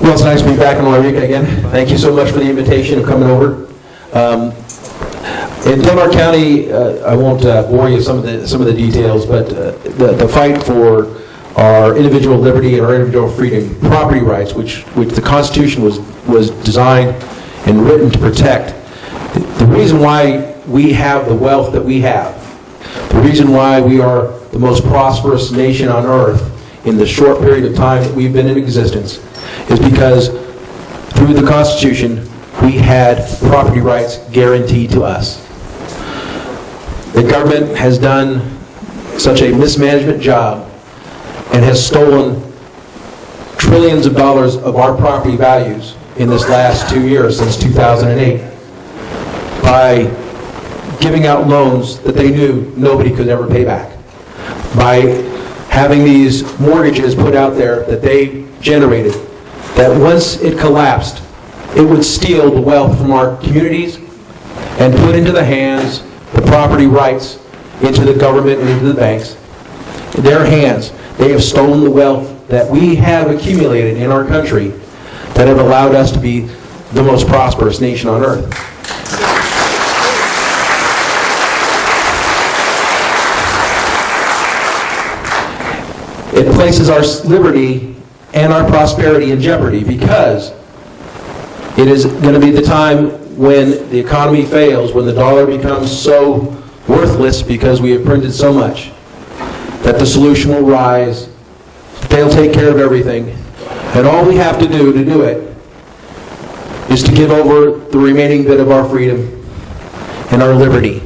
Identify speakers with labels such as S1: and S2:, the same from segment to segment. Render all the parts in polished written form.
S1: Well, it's nice to be back in Wairika again. Thank you so much for the invitation of coming over. In Del Norte County, I won't bore you with some of the details, but the fight for our individual liberty and our individual freedom, property rights, which the Constitution was designed and written to protect. The reason why we have the wealth that we have, the reason why we are the most prosperous nation on earth in the short period of time that we've been in existence, is because through the Constitution we had property rights guaranteed to us. The government has done such a mismanagement job and has stolen trillions of dollars of our property values in this last 2 years, since 2008, by giving out loans that they knew nobody could ever pay back, by having these mortgages put out there that they generated, that once it collapsed, it would steal the wealth from our communities and put into the hands the property rights into the government and into the banks. In their hands, they have stolen the wealth that we have accumulated in our country that have allowed us to be the most prosperous nation on earth. It places our liberty and our prosperity in jeopardy, because it is going to be the time when the economy fails, when the dollar becomes so worthless because we have printed so much, that the solution will rise. They'll take care of everything. And all we have to do it is to give over the remaining bit of our freedom and our liberty.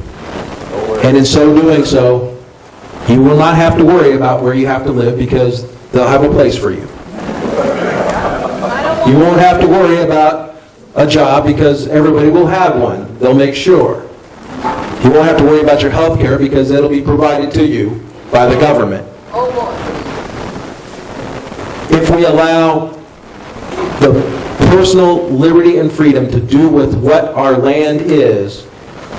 S1: And in so doing so, you will not have to worry about where you have to live, because they'll have a place for you. You won't have to worry about a job, because everybody will have one. They'll make sure. You won't have to worry about your health care, because it'll be provided to you by the government. If we allow the personal liberty and freedom to do with what our land is,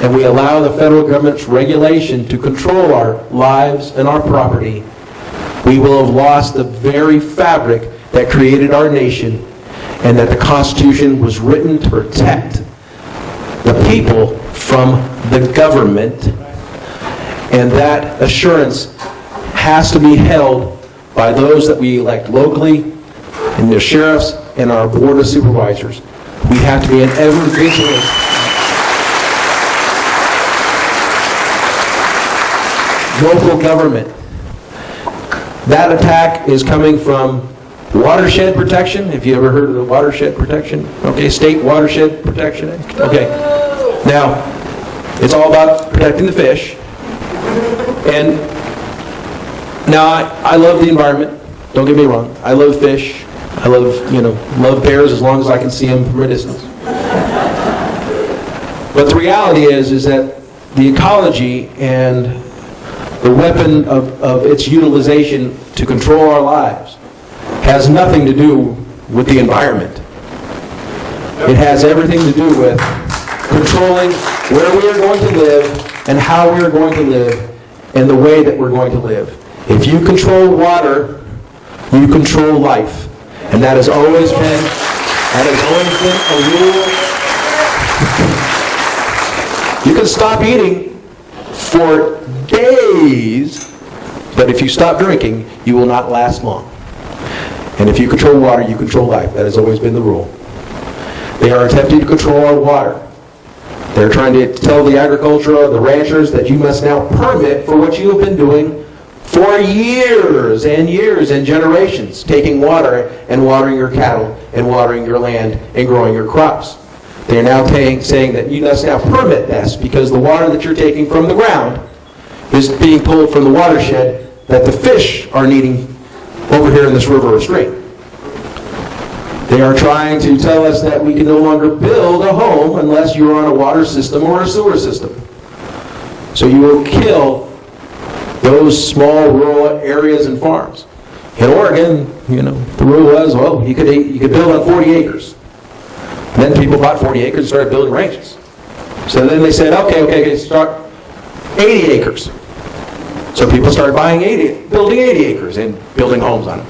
S1: and we allow the federal government's regulation to control our lives and our property, we will have lost the very fabric that created our nation, and that the Constitution was written to protect the people from the government. And that assurance has to be held by those that we elect locally, and the sheriffs and our board of supervisors. We have to be an ever vigilant local government. That attack is coming from watershed protection. Have you ever heard of the watershed protection? Okay, state watershed protection. Okay. Now, it's all about protecting the fish. And now I love the environment. Don't get me wrong. I love fish. I love bears as long as I can see them from a distance. But the reality is that the ecology and the weapon of its utilization to control our lives has nothing to do with the environment. It has everything to do with controlling where we are going to live and how we are going to live and the way that we're going to live. If you control water, you control life. And that has always been a rule. You can stop eating for days, but if you stop drinking, you will not last long. And if you control water, you control life. That has always been the rule. They are attempting to control our water. They're trying to tell the agriculture, the ranchers, that you must now permit for what you have been doing for years and years and generations, taking water and watering your cattle and watering your land and growing your crops. They are now saying that you must now permit this, because the water that you're taking from the ground is being pulled from the watershed that the fish are needing over here in this river or stream. They are trying to tell us that we can no longer build a home unless you're on a water system or a sewer system. So you will kill those small rural areas and farms. In Oregon, the rule was, well, you could build on 40 acres. And then people bought 40 acres and started building ranches. So then they said, okay, start 80 acres. So people started building 80 acres and building homes on them.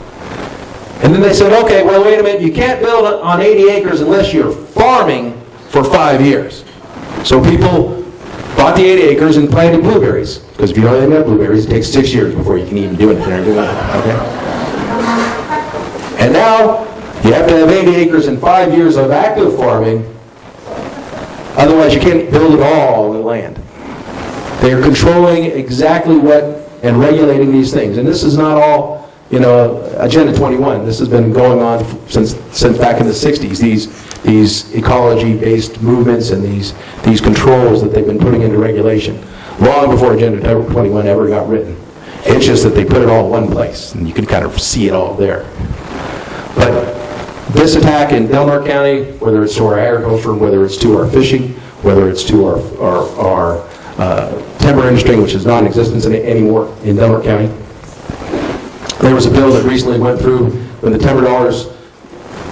S1: And then they said, okay, well, wait a minute, you can't build on 80 acres unless you're farming for 5 years. So people bought the 80 acres and planted blueberries. Because if you don't have any blueberries, it takes 6 years before you can even do anything. Okay? And now, you have to have 80 acres and 5 years of active farming. Otherwise, you can't build at all on the land. They are controlling exactly what and regulating these things. And this is not all, Agenda 21. This has been going on since back in the 60s. These ecology-based movements and these controls that they've been putting into regulation long before Agenda 21 ever got written. It's just that they put it all in one place, and you can kind of see it all there. But this attack in Del Norte County, whether it's to our agriculture, whether it's to our fishing, whether it's to our timber industry, which is non-existent anymore in Del Norte County. There was a bill that recently went through when the timber dollars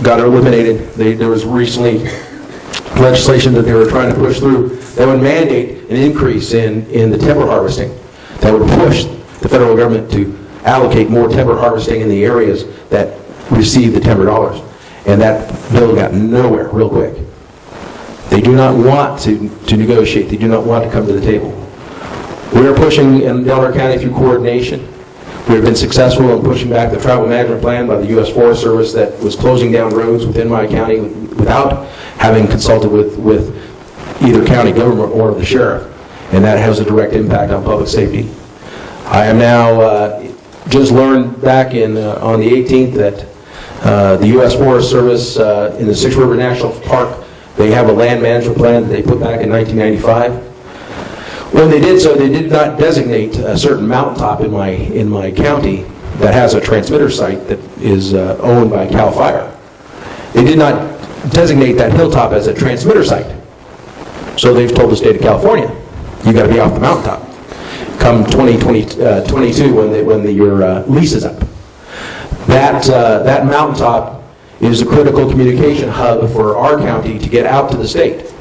S1: got eliminated. There was recently legislation that they were trying to push through that would mandate an increase in the timber harvesting. That would push the federal government to allocate more timber harvesting in the areas that receive the timber dollars. And that bill got nowhere real quick. They do not want to negotiate. They do not want to come to the table. We are pushing in Del Norte County through coordination. We have been successful in pushing back the travel management plan by the U.S. Forest Service that was closing down roads within my county without having consulted with either county government or the sheriff. And that has a direct impact on public safety. I am now just learned back on the 18th that the U.S. Forest Service in the Six River National Park, they have a land management plan that they put back in 1995. When they did so, they did not designate a certain mountaintop in my county that has a transmitter site that is owned by CAL FIRE. They did not designate that hilltop as a transmitter site. So they've told the state of California, you got to be off the mountaintop come 2022 when your lease is up. That mountaintop is a critical communication hub for our county to get out to the state.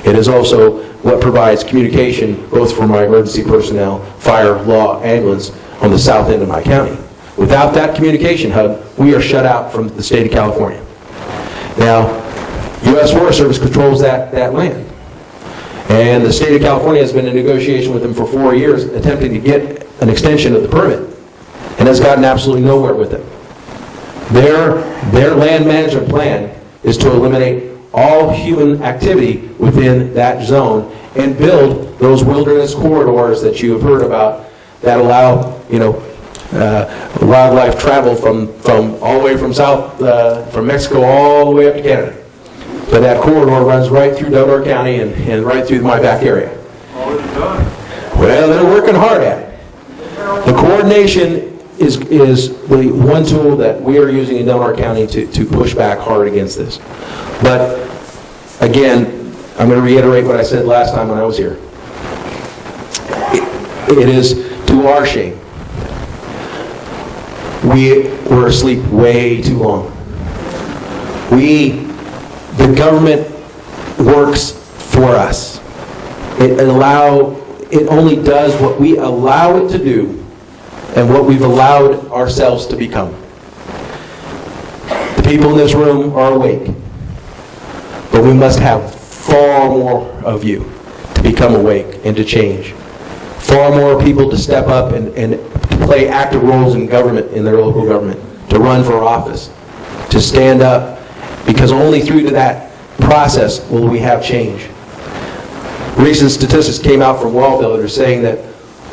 S1: It is also what provides communication both for my emergency personnel, fire, law, ambulance on the south end of my county. Without that communication hub, we are shut out from the state of California. Now, U.S. Forest Service controls that land. And the state of California has been in negotiation with them for 4 years, attempting to get an extension of the permit, and has gotten absolutely nowhere with it. Their land management plan is to eliminate all human activity within that zone and build those wilderness corridors that you have heard about that allow, wildlife travel from all the way from from Mexico all the way up to Canada. But that corridor runs right through Del Norte County and right through my back area. Well, they're working hard at it. The coordination is the one tool that we are using in Del Norte County to push back hard against this. But again, I'm going to reiterate what I said last time when I was here. It is to our shame. We were asleep way too long. The government works for us. It only does what we allow it to do and what we've allowed ourselves to become. The people in this room are awake, but we must have far more of you to become awake and to change. Far more people to step up and to play active roles in government, in their local government, to run for office, to stand up, because only through that process will we have change. Recent statistics came out from Wall Builders saying that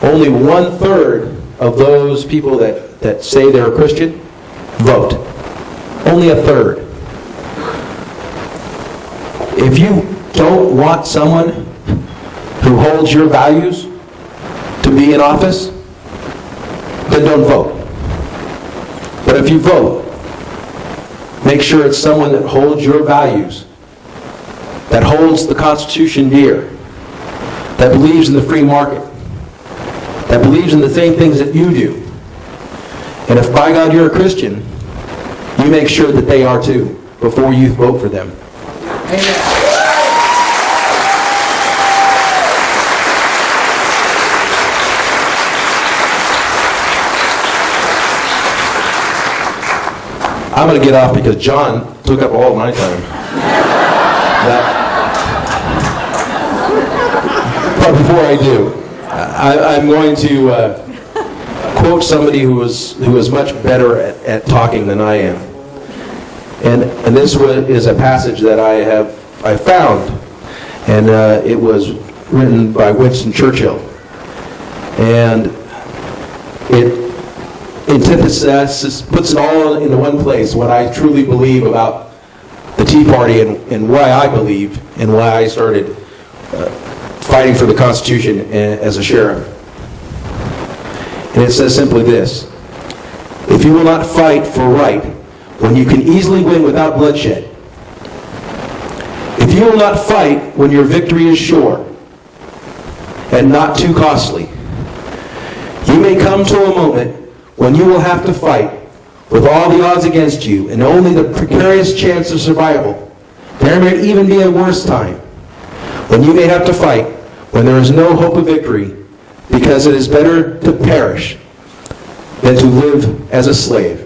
S1: only 1/3 of those people that say they're a Christian vote. Only 1/3. If you don't want someone who holds your values to be in office, then don't vote. But if you vote, make sure it's someone that holds your values, that holds the Constitution dear, that believes in the free market, that believes in the same things that you do. And if by God you're a Christian, you make sure that they are too before you vote for them. Amen. I'm going to get off because John took up all my time. But before I do, I'm going to quote somebody who is much better at talking than I am. And this is a passage that I found, and it was written by Winston Churchill. And it antithesis puts it all into one place, what I truly believe about the Tea Party and why I believe and why I started fighting for the Constitution as a sheriff. And it says simply this: if you will not fight for right when you can easily win without bloodshed, if you will not fight when your victory is sure and not too costly, you may come to a moment when you will have to fight with all the odds against you and only the precarious chance of survival. There may even be a worse time when you may have to fight when there is no hope of victory, because it is better to perish than to live as a slave.